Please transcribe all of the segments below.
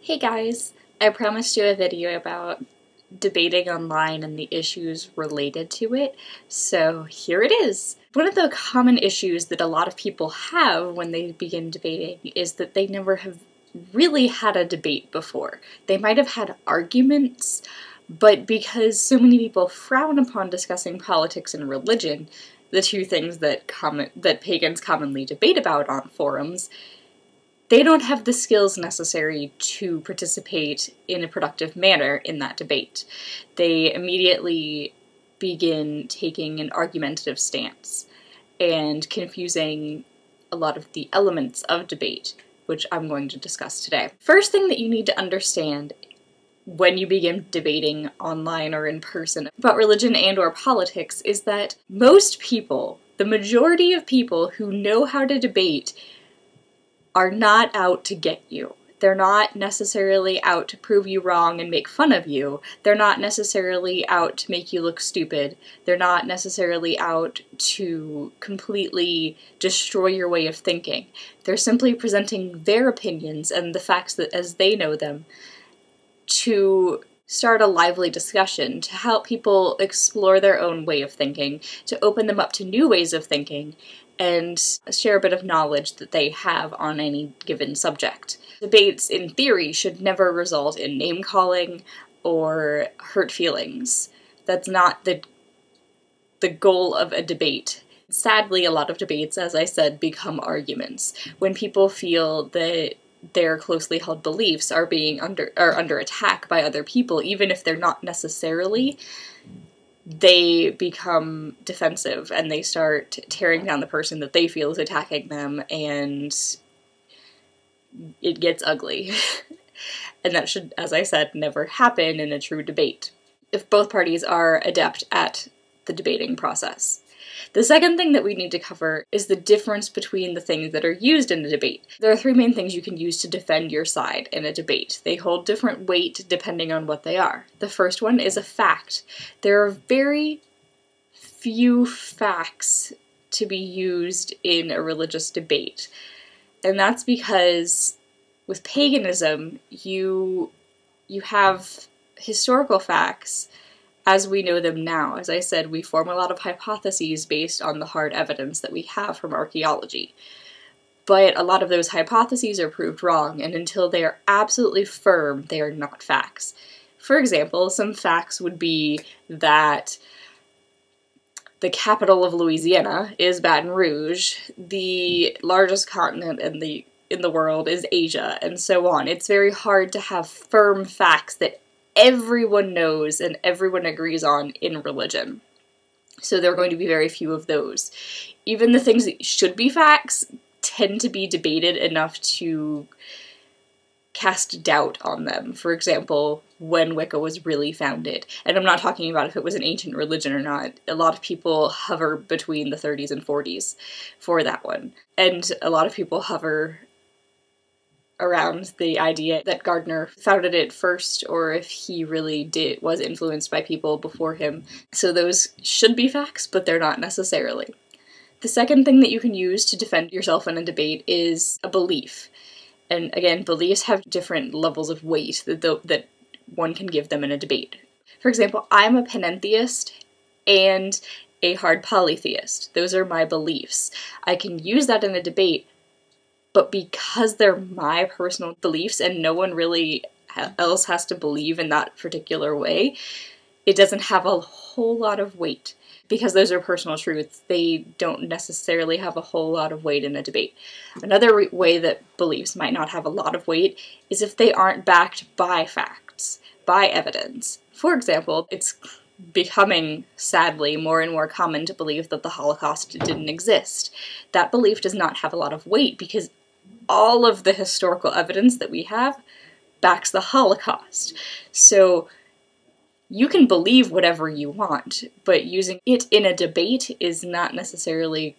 Hey guys, I promised you a video about debating online and the issues related to it, so here it is. One of the common issues that a lot of people have when they begin debating is that they never have really had a debate before. They might have had arguments, but because so many people frown upon discussing politics and religion, the two things that pagans commonly debate about on forums, they don't have the skills necessary to participate in a productive manner in that debate. They immediately begin taking an argumentative stance and confusing a lot of the elements of debate, which I'm going to discuss today. First thing that you need to understand when you begin debating online or in person about religion and or politics is that most people, the majority of people who know how to debate, are not out to get you. They're not necessarily out to prove you wrong and make fun of you. They're not necessarily out to make you look stupid. They're not necessarily out to completely destroy your way of thinking. They're simply presenting their opinions and the facts that as they know them to start a lively discussion, to help people explore their own way of thinking, to open them up to new ways of thinking, and share a bit of knowledge that they have on any given subject. Debates, in theory, should never result in name-calling or hurt feelings. That's not the goal of a debate. Sadly, a lot of debates, as I said, become arguments. When people feel that their closely held beliefs are being under attack by other people, even if they're not necessarily, they become defensive and they start tearing down the person that they feel is attacking them, and it gets ugly. And that should, as I said, never happen in a true debate, if both parties are adept at the debating process. The second thing that we need to cover is the difference between the things that are used in a debate. There are three main things you can use to defend your side in a debate. They hold different weight depending on what they are. The first one is a fact. There are very few facts to be used in a religious debate. And that's because with paganism, you have historical facts as we know them now. As I said, we form a lot of hypotheses based on the hard evidence that we have from archaeology. But a lot of those hypotheses are proved wrong, and until they are absolutely firm, they are not facts. For example, some facts would be that the capital of Louisiana is Baton Rouge, the largest continent in the world is Asia, and so on. It's very hard to have firm facts that everyone knows and everyone agrees on in religion. So there are going to be very few of those. Even the things that should be facts tend to be debated enough to cast doubt on them. For example, when Wicca was really founded. And I'm not talking about if it was an ancient religion or not. A lot of people hover between the 30s and 40s for that one. And a lot of people hover around the idea that Gardner founded it first, or if he really was influenced by people before him. So those should be facts, but they're not necessarily. The second thing that you can use to defend yourself in a debate is a belief. And again, beliefs have different levels of weight that one can give them in a debate. For example, I'm a panentheist and a hard polytheist. Those are my beliefs. I can use that in a debate, but because they're my personal beliefs and no one really else has to believe in that particular way, it doesn't have a whole lot of weight. Because those are personal truths, they don't necessarily have a whole lot of weight in a debate. Another way that beliefs might not have a lot of weight is if they aren't backed by facts, by evidence. For example, it's becoming, sadly, more and more common to believe that the Holocaust didn't exist. That belief does not have a lot of weight because all of the historical evidence that we have backs the Holocaust. So you can believe whatever you want, but using it in a debate is not necessarily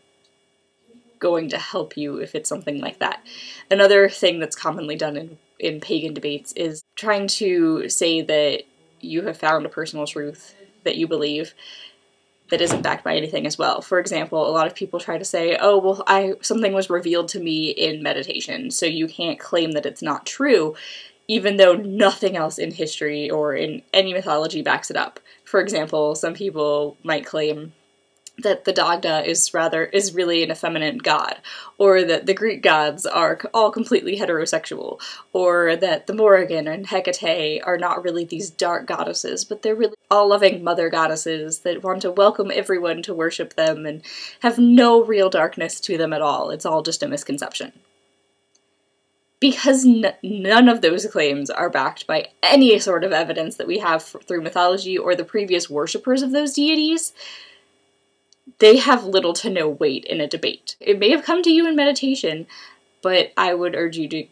going to help you if it's something like that. Another thing that's commonly done in pagan debates is trying to say that you have found a personal truth that you believe that isn't backed by anything as well. For example, a lot of people try to say, oh, well, something was revealed to me in meditation, so you can't claim that it's not true. even though nothing else in history or in any mythology backs it up. For example, some people might claim that the Dagda is really an effeminate god, or that the Greek gods are all completely heterosexual, or that the Morrigan and Hecate are not really these dark goddesses, but they're really all-loving mother goddesses that want to welcome everyone to worship them and have no real darkness to them at all. It's all just a misconception. Because none of those claims are backed by any sort of evidence that we have through mythology or the previous worshippers of those deities, they have little to no weight in a debate. It may have come to you in meditation, but I would urge you to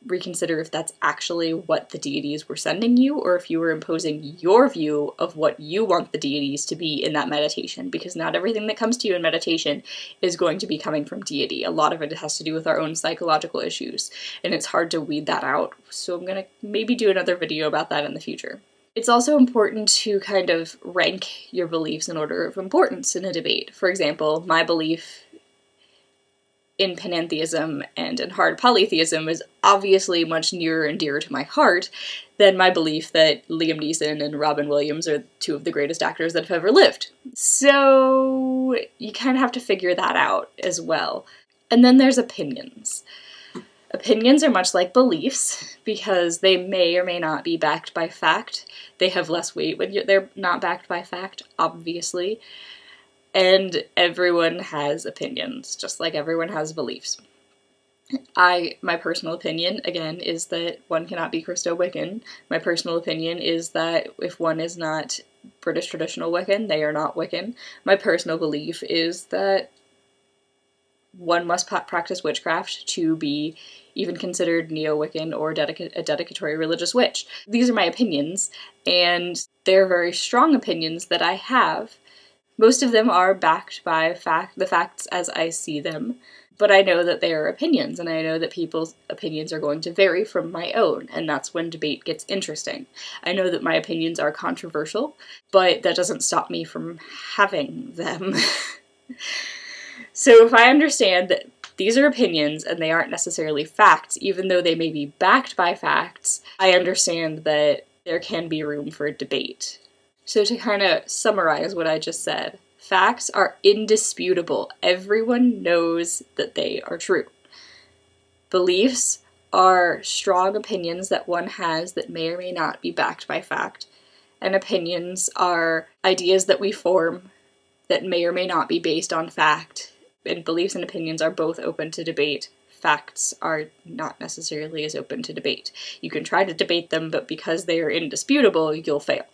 reconsider if that's actually what the deities were sending you, or if you were imposing your view of what you want the deities to be in that meditation, because not everything that comes to you in meditation is going to be coming from deity. A lot of it has to do with our own psychological issues, and it's hard to weed that out, so I'm gonna maybe do another video about that in the future. It's also important to kind of rank your beliefs in order of importance in a debate. For example, my belief in panentheism and in hard polytheism is obviously much nearer and dearer to my heart than my belief that Liam Neeson and Robin Williams are two of the greatest actors that have ever lived. So you kind of have to figure that out as well. And then there's opinions. Opinions are much like beliefs, because they may or may not be backed by fact. They have less weight when they're not backed by fact, obviously. And everyone has opinions, just like everyone has beliefs. My personal opinion, again, is that one cannot be Christo-Wiccan. My personal opinion is that if one is not British traditional Wiccan, they are not Wiccan. My personal belief is that one must practice witchcraft to be even considered Neo-Wiccan or a dedicatory religious witch. These are my opinions, and they're very strong opinions that I have. Most of them are backed by the facts as I see them, but I know that they are opinions, and I know that people's opinions are going to vary from my own, and that's when debate gets interesting. I know that my opinions are controversial, but that doesn't stop me from having them. So if I understand that these are opinions and they aren't necessarily facts, even though they may be backed by facts, I understand that there can be room for debate. So to kind of summarize what I just said, facts are indisputable. Everyone knows that they are true. Beliefs are strong opinions that one has that may or may not be backed by fact. And opinions are ideas that we form that may or may not be based on fact. And beliefs and opinions are both open to debate. Facts are not necessarily as open to debate. You can try to debate them, but because they are indisputable, you'll fail.